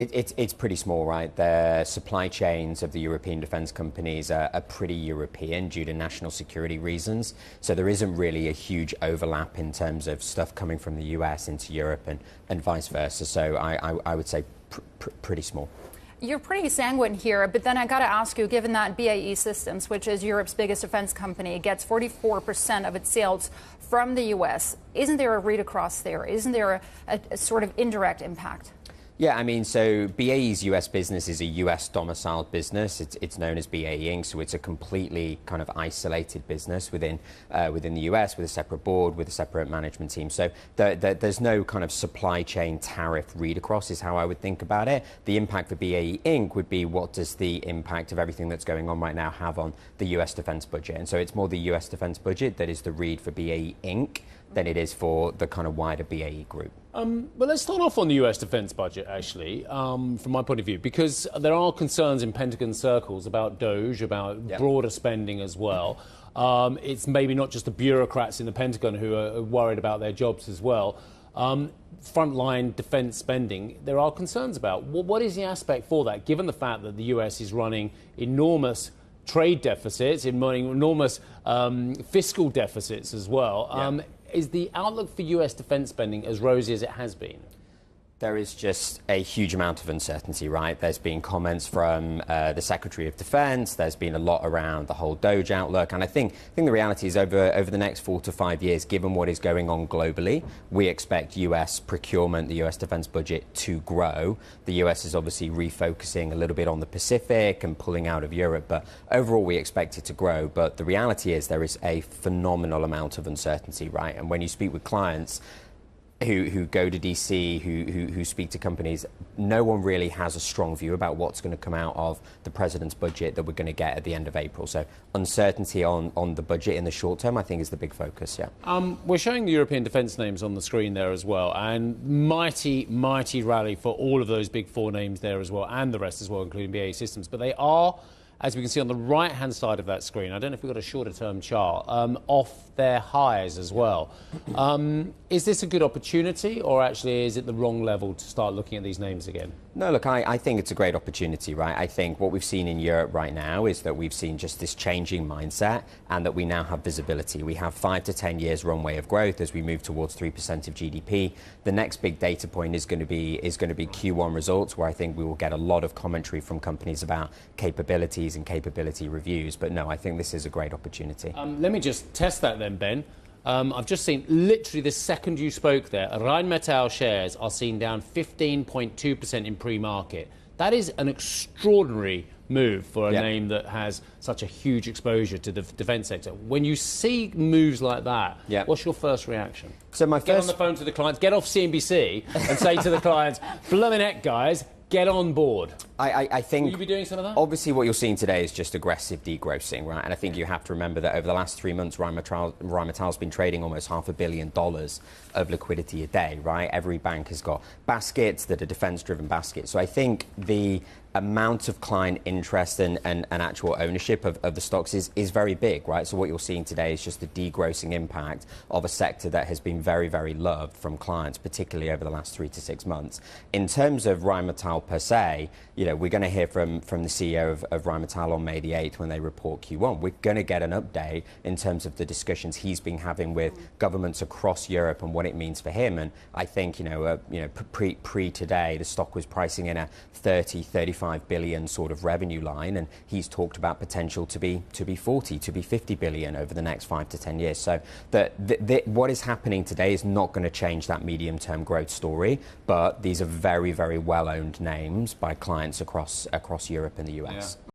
It's pretty small, right? The supply chains of the European defense companies are pretty European due to national security reasons. So there isn't really a huge overlap in terms of stuff coming from the US into Europe and vice versa. So I would say pretty small. You're pretty sanguine here, but then I got to ask you, given that BAE Systems, which is Europe's biggest defense company, gets 44% of its sales from the US, isn't there a read across there? Isn't there a sort of indirect impact? Yeah, I mean, so BAE's US business is a US domiciled business. It's known as BAE Inc., so it's a completely kind of isolated business within the US with a separate board, with a separate management team. So there's no kind of supply chain tariff read across is how I would think about it. The impact for BAE Inc. would be what does the impact of everything that's going on right now have on the US defense budget? And so it's more the US defense budget that is the read for BAE Inc. than it is for the kind of wider BAE group. Well, let's start off on the US defense budget, actually, from my point of view, because there are concerns in Pentagon circles about DOGE, about broader spending as well. It's maybe not just the bureaucrats in the Pentagon who are worried about their jobs as well. Frontline defense spending, there are concerns about. What is the aspect for that, given the fact that the US is running enormous trade deficits, enormous fiscal deficits as well? Is the outlook for US defense spending as rosy as it has been? There is just a huge amount of uncertainty, right? There's been comments from the Secretary of Defense. There's been a lot around the whole DOGE outlook. And I think the reality is over the next 4 to 5 years, given what is going on globally, we expect US procurement, the US defense budget to grow. The US is obviously refocusing a little bit on the Pacific and pulling out of Europe. But overall, we expect it to grow. But the reality is there is a phenomenal amount of uncertainty, right? And when you speak with clients who go to DC, who speak to companies, no one really has a strong view about what's going to come out of the president's budget that we're going to get at the end of April. So uncertainty on the budget in the short term, I think, is the big focus, We're showing the European defence names on the screen there as well, and mighty rally for all of those big four names there as well, and the rest as well, including BAE Systems. But they are, as we can see on the right-hand side of that screen, I don't know if we've got a shorter-term chart, off their highs as well. Is this a good opportunity, or actually is it the wrong level to start looking at these names again? No, look, I think it's a great opportunity, right? I think what we've seen in Europe right now is that we've seen just this changing mindset and that we now have visibility. We have 5 to 10 years runway of growth as we move towards 3% of GDP. The next big data point is going to be Q1 results, where I think we will get a lot of commentary from companies about capabilities and capability reviews. But no, I think this is a great opportunity. Let me just test that then, Ben. I've just seen, literally the second you spoke there, Rheinmetall shares are seen down 15.2% in pre-market. That is an extraordinary move for a name that has such a huge exposure to the defence sector. When you see moves like that, what's your first reaction? So Get on the phone to the clients, get off CNBC and say to the clients, blooming heck, guys, get on board. I think... Will you be doing some of that? Obviously, what you're seeing today is just aggressive degrossing, right? And I think you have to remember that over the last 3 months, Rheinmetall's been trading almost $500 million of liquidity a day, right? Every bank has got baskets that are defence-driven baskets. So I think the amount of client interest and actual ownership of the stocks is very big, right? So what you're seeing today is just the degrossing impact of a sector that has been very, very loved from clients, particularly over the last 3 to 6 months. In terms of Rheinmetall per se, you know, we're going to hear from the CEO of Rheinmetall on May the 8th when they report Q1. We're going to get an update in terms of the discussions he's been having with governments across Europe and what it means for him. And I think, pre today, the stock was pricing in a 35 billion sort of revenue line, and he's talked about potential to be 40 to be 50 billion over the next 5 to 10 years. So what is happening today is not going to change that medium-term growth story, but these are very, very well-owned names by clients across Europe and the US.